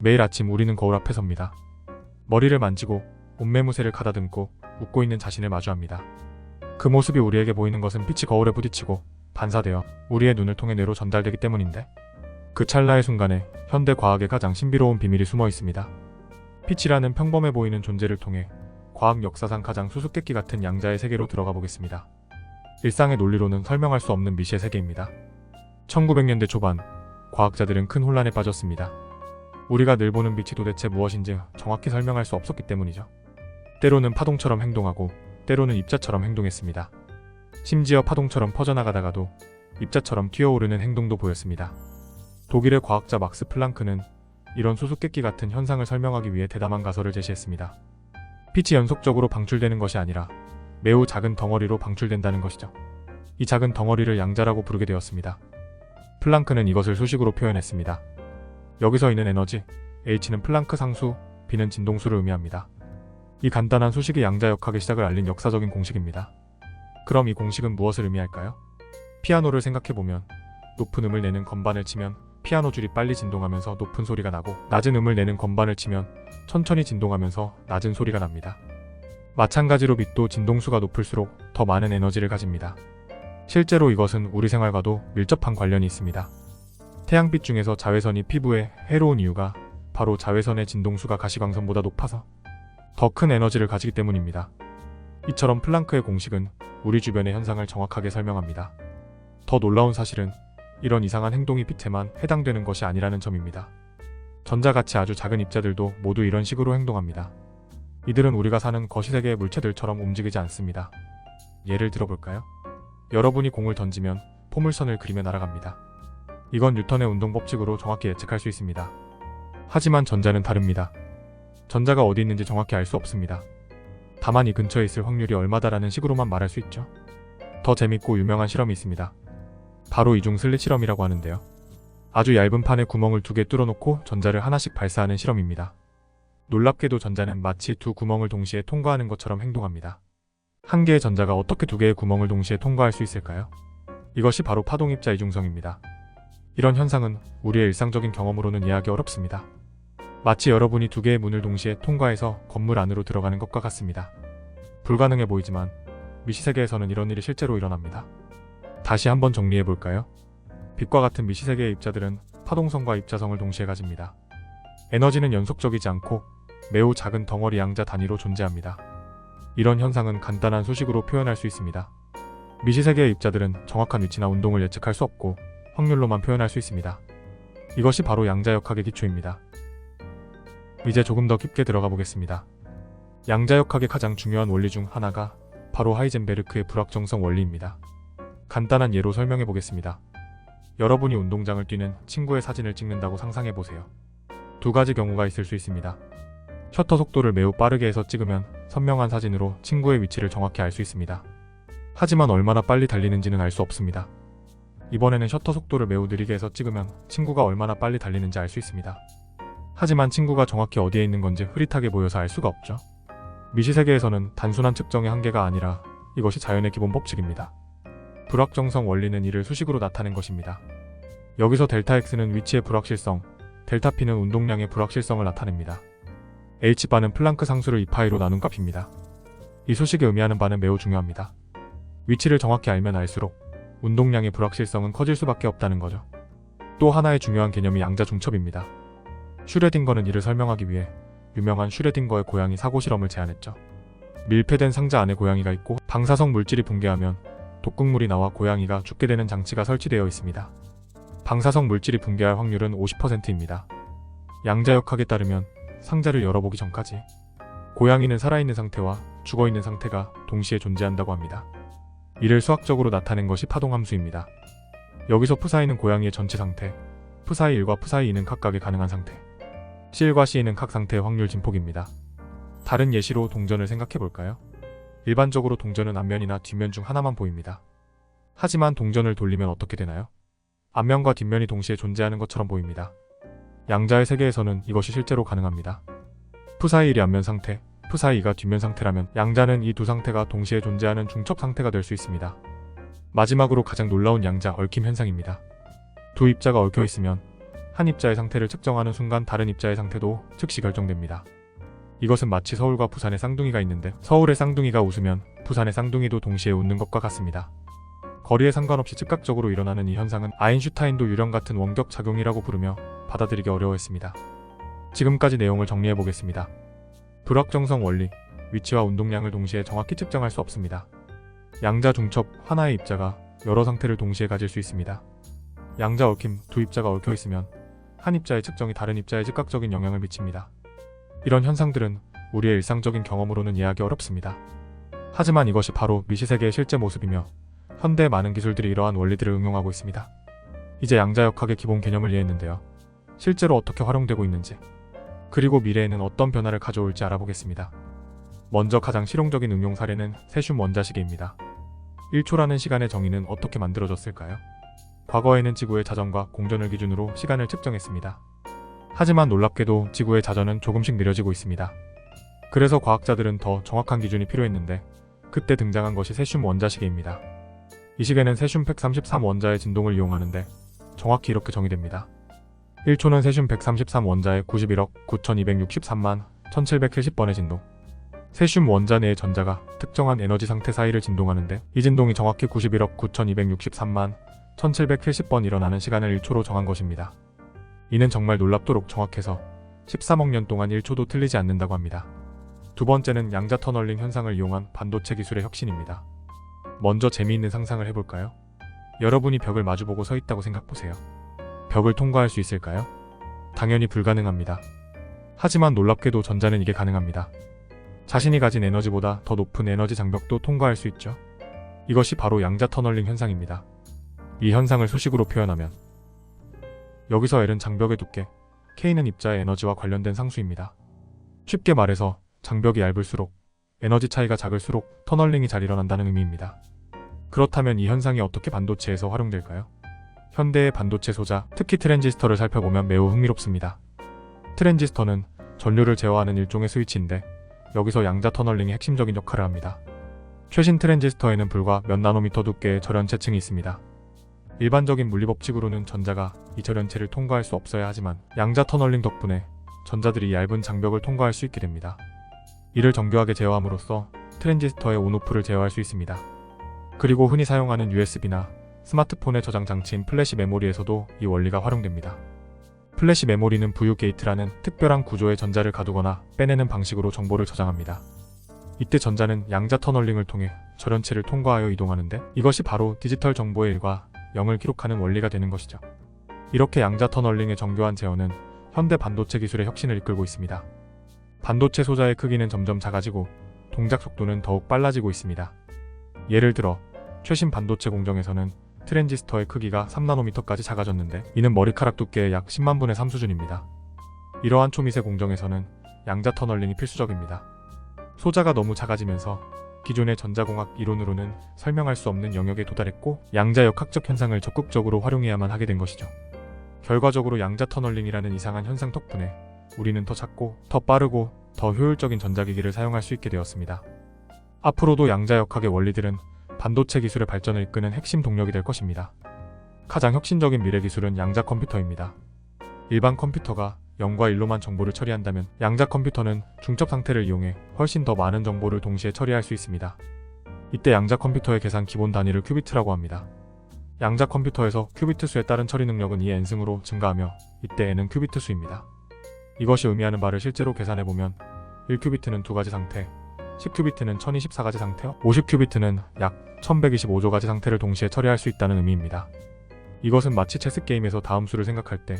매일 아침 우리는 거울 앞에 섭니다. 머리를 만지고 옷매무새를 가다듬고 웃고 있는 자신을 마주합니다. 그 모습이 우리에게 보이는 것은 빛이 거울에 부딪히고 반사되어 우리의 눈을 통해 뇌로 전달되기 때문인데, 그 찰나의 순간에 현대 과학의 가장 신비로운 비밀이 숨어 있습니다. 빛이라는 평범해 보이는 존재를 통해 과학 역사상 가장 수수께끼 같은 양자의 세계로 들어가 보겠습니다. 일상의 논리로는 설명할 수 없는 미시의 세계입니다. 1900년대 초반, 과학자들은 큰 혼란에 빠졌습니다. 우리가 늘 보는 빛이 도대체 무엇인지 정확히 설명할 수 없었기 때문이죠. 때로는 파동처럼 행동하고 때로는 입자처럼 행동했습니다. 심지어 파동처럼 퍼져나가다가도 입자처럼 튀어오르는 행동도 보였습니다. 독일의 과학자 막스 플랑크는 이런 수수께끼 같은 현상을 설명하기 위해 대담한 가설을 제시했습니다. 빛이 연속적으로 방출되는 것이 아니라 매우 작은 덩어리로 방출된다는 것이죠. 이 작은 덩어리를 양자라고 부르게 되었습니다. 플랑크는 이것을 수식으로 표현했습니다. 여기서 있는 에너지, H는 플랑크 상수, B는 진동수를 의미합니다. 이 간단한 수식이 양자역학의 시작을 알린 역사적인 공식입니다. 그럼 이 공식은 무엇을 의미할까요? 피아노를 생각해보면 높은 음을 내는 건반을 치면 피아노 줄이 빨리 진동하면서 높은 소리가 나고, 낮은 음을 내는 건반을 치면 천천히 진동하면서 낮은 소리가 납니다. 마찬가지로 빛도 진동수가 높을수록 더 많은 에너지를 가집니다. 실제로 이것은 우리 생활과도 밀접한 관련이 있습니다. 태양빛 중에서 자외선이 피부에 해로운 이유가 바로 자외선의 진동수가 가시광선보다 높아서 더 큰 에너지를 가지기 때문입니다. 이처럼 플랑크의 공식은 우리 주변의 현상을 정확하게 설명합니다. 더 놀라운 사실은 이런 이상한 행동이 빛에만 해당되는 것이 아니라는 점입니다. 전자같이 아주 작은 입자들도 모두 이런 식으로 행동합니다. 이들은 우리가 사는 거시세계의 물체들처럼 움직이지 않습니다. 예를 들어볼까요? 여러분이 공을 던지면 포물선을 그리며 날아갑니다. 이건 뉴턴의 운동법칙으로 정확히 예측할 수 있습니다. 하지만 전자는 다릅니다. 전자가 어디 있는지 정확히 알 수 없습니다. 다만 이 근처에 있을 확률이 얼마다라는 식으로만 말할 수 있죠. 더 재밌고 유명한 실험이 있습니다. 바로 이중 슬릿 실험이라고 하는데요. 아주 얇은 판에 구멍을 2개 뚫어놓고 전자를 하나씩 발사하는 실험입니다. 놀랍게도 전자는 마치 두 구멍을 동시에 통과하는 것처럼 행동합니다. 한 개의 전자가 어떻게 2개의 구멍을 동시에 통과할 수 있을까요? 이것이 바로 파동입자 이중성입니다. 이런 현상은 우리의 일상적인 경험으로는 이해하기 어렵습니다. 마치 여러분이 2개의 문을 동시에 통과해서 건물 안으로 들어가는 것과 같습니다. 불가능해 보이지만 미시세계에서는 이런 일이 실제로 일어납니다. 다시 한번 정리해볼까요? 빛과 같은 미시세계의 입자들은 파동성과 입자성을 동시에 가집니다. 에너지는 연속적이지 않고 매우 작은 덩어리 양자 단위로 존재합니다. 이런 현상은 간단한 수식으로 표현할 수 있습니다. 미시세계의 입자들은 정확한 위치나 운동을 예측할 수 없고 확률로만 표현할 수 있습니다. 이것이 바로 양자역학의 기초입니다. 이제 조금 더 깊게 들어가 보겠습니다. 양자역학의 가장 중요한 원리 중 하나가 바로 하이젠베르크의 불확정성 원리입니다. 간단한 예로 설명해 보겠습니다. 여러분이 운동장을 뛰는 친구의 사진을 찍는다고 상상해 보세요. 2가지 경우가 있을 수 있습니다. 셔터 속도를 매우 빠르게 해서 찍으면 선명한 사진으로 친구의 위치를 정확히 알 수 있습니다. 하지만 얼마나 빨리 달리는지는 알 수 없습니다. 이번에는 셔터 속도를 매우 느리게 해서 찍으면 친구가 얼마나 빨리 달리는지 알 수 있습니다. 하지만 친구가 정확히 어디에 있는 건지 흐릿하게 보여서 알 수가 없죠. 미시세계에서는 단순한 측정의 한계가 아니라 이것이 자연의 기본 법칙입니다. 불확정성 원리는 이를 수식으로 나타낸 것입니다. 여기서 델타 X는 위치의 불확실성, 델타 P는 운동량의 불확실성을 나타냅니다. H바는 플랑크 상수를 2파이로 나눈 값입니다. 이 수식이 의미하는 바는 매우 중요합니다. 위치를 정확히 알면 알수록 운동량의 불확실성은 커질 수밖에 없다는 거죠. 또 하나의 중요한 개념이 양자 중첩입니다. 슈레딩거는 이를 설명하기 위해 유명한 슈레딩거의 고양이 사고 실험을 제안했죠. 밀폐된 상자 안에 고양이가 있고 방사성 물질이 붕괴하면 독극물이 나와 고양이가 죽게 되는 장치가 설치되어 있습니다. 방사성 물질이 붕괴할 확률은 50%입니다. 양자역학에 따르면 상자를 열어보기 전까지 고양이는 살아있는 상태와 죽어있는 상태가 동시에 존재한다고 합니다. 이를 수학적으로 나타낸 것이 파동함수입니다. 여기서 푸사이는 고양이의 전체 상태, 푸사이 1과 푸사이 2는 각각의 가능한 상태, C과 C는 각 상태의 확률 진폭입니다. 다른 예시로 동전을 생각해볼까요? 일반적으로 동전은 앞면이나 뒷면 중 하나만 보입니다. 하지만 동전을 돌리면 어떻게 되나요? 앞면과 뒷면이 동시에 존재하는 것처럼 보입니다. 양자의 세계에서는 이것이 실제로 가능합니다. 푸사이 1이 앞면 상태, 푸사이 2가 뒷면 상태라면 양자는 이 두 상태가 동시에 존재하는 중첩 상태가 될 수 있습니다. 마지막으로 가장 놀라운 양자 얽힘 현상입니다. 두 입자가 얽혀 있으면 한 입자의 상태를 측정하는 순간 다른 입자의 상태도 즉시 결정됩니다. 이것은 마치 서울과 부산의 쌍둥이가 있는데 서울의 쌍둥이가 웃으면 부산의 쌍둥이도 동시에 웃는 것과 같습니다. 거리에 상관없이 즉각적으로 일어나는 이 현상은 아인슈타인도 유령 같은 원격 작용이라고 부르며 받아들이기 어려워했습니다. 지금까지 내용을 정리해 보겠습니다. 불확정성 원리, 위치와 운동량을 동시에 정확히 측정할 수 없습니다. 양자 중첩, 하나의 입자가 여러 상태를 동시에 가질 수 있습니다. 양자 얽힘, 두 입자가 얽혀 있으면 한 입자의 측정이 다른 입자에 즉각적인 영향을 미칩니다. 이런 현상들은 우리의 일상적인 경험으로는 이해하기 어렵습니다. 하지만 이것이 바로 미시세계의 실제 모습이며 현대의 많은 기술들이 이러한 원리들을 응용하고 있습니다. 이제 양자역학의 기본 개념을 이해했는데요. 실제로 어떻게 활용되고 있는지, 그리고 미래에는 어떤 변화를 가져올지 알아보겠습니다. 먼저 가장 실용적인 응용 사례는 세슘 원자시계입니다. 1초라는 시간의 정의는 어떻게 만들어졌을까요? 과거에는 지구의 자전과 공전을 기준으로 시간을 측정했습니다. 하지만 놀랍게도 지구의 자전은 조금씩 느려지고 있습니다. 그래서 과학자들은 더 정확한 기준이 필요했는데 그때 등장한 것이 세슘 원자시계입니다. 이 시계는 세슘 133 원자의 진동을 이용하는데 정확히 이렇게 정의됩니다. 1초는 세슘 133 원자의 91억 9263만 1770번의 진동. 세슘 원자 내의 전자가 특정한 에너지 상태 사이를 진동하는데 이 진동이 정확히 91억 9263만 1770번 일어나는 시간을 1초로 정한 것입니다. 이는 정말 놀랍도록 정확해서 13억 년 동안 1초도 틀리지 않는다고 합니다. 두 번째는 양자 터널링 현상을 이용한 반도체 기술의 혁신입니다. 먼저 재미있는 상상을 해볼까요? 여러분이 벽을 마주보고 서 있다고 생각보세요. 벽을 통과할 수 있을까요? 당연히 불가능합니다. 하지만 놀랍게도 전자는 이게 가능합니다. 자신이 가진 에너지보다 더 높은 에너지 장벽도 통과할 수 있죠. 이것이 바로 양자 터널링 현상입니다. 이 현상을 수식으로 표현하면 여기서 L은 장벽의 두께, K는 입자의 에너지와 관련된 상수입니다. 쉽게 말해서 장벽이 얇을수록 에너지 차이가 작을수록 터널링이 잘 일어난다는 의미입니다. 그렇다면 이 현상이 어떻게 반도체에서 활용될까요? 현대의 반도체 소자, 특히 트랜지스터를 살펴보면 매우 흥미롭습니다. 트랜지스터는 전류를 제어하는 일종의 스위치인데 여기서 양자 터널링이 핵심적인 역할을 합니다. 최신 트랜지스터에는 불과 몇 나노미터 두께의 절연체층이 있습니다. 일반적인 물리법칙으로는 전자가 이 절연체를 통과할 수 없어야 하지만 양자 터널링 덕분에 전자들이 얇은 장벽을 통과할 수 있게 됩니다. 이를 정교하게 제어함으로써 트랜지스터의 온오프를 제어할 수 있습니다. 그리고 흔히 사용하는 USB나 스마트폰의 저장 장치인 플래시 메모리에서도 이 원리가 활용됩니다. 플래시 메모리는 부유 게이트라는 특별한 구조의 전자를 가두거나 빼내는 방식으로 정보를 저장합니다. 이때 전자는 양자 터널링을 통해 절연체를 통과하여 이동하는데 이것이 바로 디지털 정보의 1과 0을 기록하는 원리가 되는 것이죠. 이렇게 양자 터널링의 정교한 제어는 현대 반도체 기술의 혁신을 이끌고 있습니다. 반도체 소자의 크기는 점점 작아지고 동작 속도는 더욱 빨라지고 있습니다. 예를 들어 최신 반도체 공정에서는 트랜지스터의 크기가 3나노미터까지 작아졌는데 이는 머리카락 두께의 약 10만 분의 3 수준입니다. 이러한 초미세 공정에서는 양자 터널링이 필수적입니다. 소자가 너무 작아지면서 기존의 전자공학 이론으로는 설명할 수 없는 영역에 도달했고 양자역학적 현상을 적극적으로 활용해야만 하게 된 것이죠. 결과적으로 양자 터널링이라는 이상한 현상 덕분에 우리는 더 작고 더 빠르고 더 효율적인 전자기기를 사용할 수 있게 되었습니다. 앞으로도 양자역학의 원리들은 반도체 기술의 발전을 이끄는 핵심 동력이 될 것입니다. 가장 혁신적인 미래 기술은 양자 컴퓨터입니다. 일반 컴퓨터가 0과 1로만 정보를 처리한다면 양자 컴퓨터는 중첩 상태를 이용해 훨씬 더 많은 정보를 동시에 처리할 수 있습니다. 이때 양자 컴퓨터의 계산 기본 단위를 큐비트라고 합니다. 양자 컴퓨터에서 큐비트 수에 따른 처리 능력은 2의 n승으로 증가하며 이때 n은 큐비트 수입니다. 이것이 의미하는 바를 실제로 계산해보면 1큐비트는 2가지 상태, 10큐비트는 1024가지 상태, 50큐비트는 약 1125조가지 상태를 동시에 처리할 수 있다는 의미입니다. 이것은 마치 체스게임에서 다음 수를 생각할 때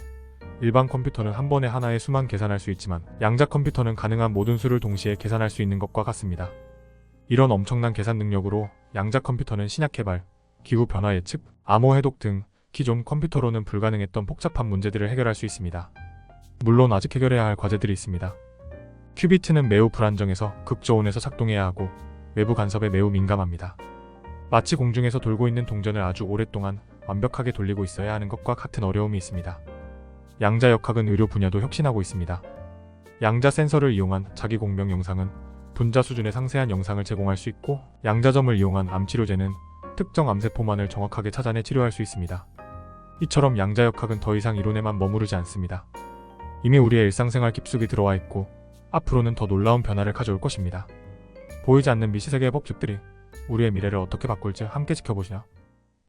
일반 컴퓨터는 한 번에 하나의 수만 계산할 수 있지만 양자 컴퓨터는 가능한 모든 수를 동시에 계산할 수 있는 것과 같습니다. 이런 엄청난 계산 능력으로 양자 컴퓨터는 신약 개발, 기후 변화 예측, 암호 해독 등 기존 컴퓨터로는 불가능했던 복잡한 문제들을 해결할 수 있습니다. 물론 아직 해결해야 할 과제들이 있습니다. 큐비트는 매우 불안정해서 극저온에서 작동해야 하고 외부 간섭에 매우 민감합니다. 마치 공중에서 돌고 있는 동전을 아주 오랫동안 완벽하게 돌리고 있어야 하는 것과 같은 어려움이 있습니다. 양자역학은 의료 분야도 혁신하고 있습니다. 양자 센서를 이용한 자기공명 영상은 분자 수준의 상세한 영상을 제공할 수 있고 양자점을 이용한 암치료제는 특정 암세포만을 정확하게 찾아내 치료할 수 있습니다. 이처럼 양자역학은 더 이상 이론에만 머무르지 않습니다. 이미 우리의 일상생활 깊숙이 들어와 있고 앞으로는 더 놀라운 변화를 가져올 것입니다. 보이지 않는 미시세계의 법칙들이 우리의 미래를 어떻게 바꿀지 함께 지켜보시죠.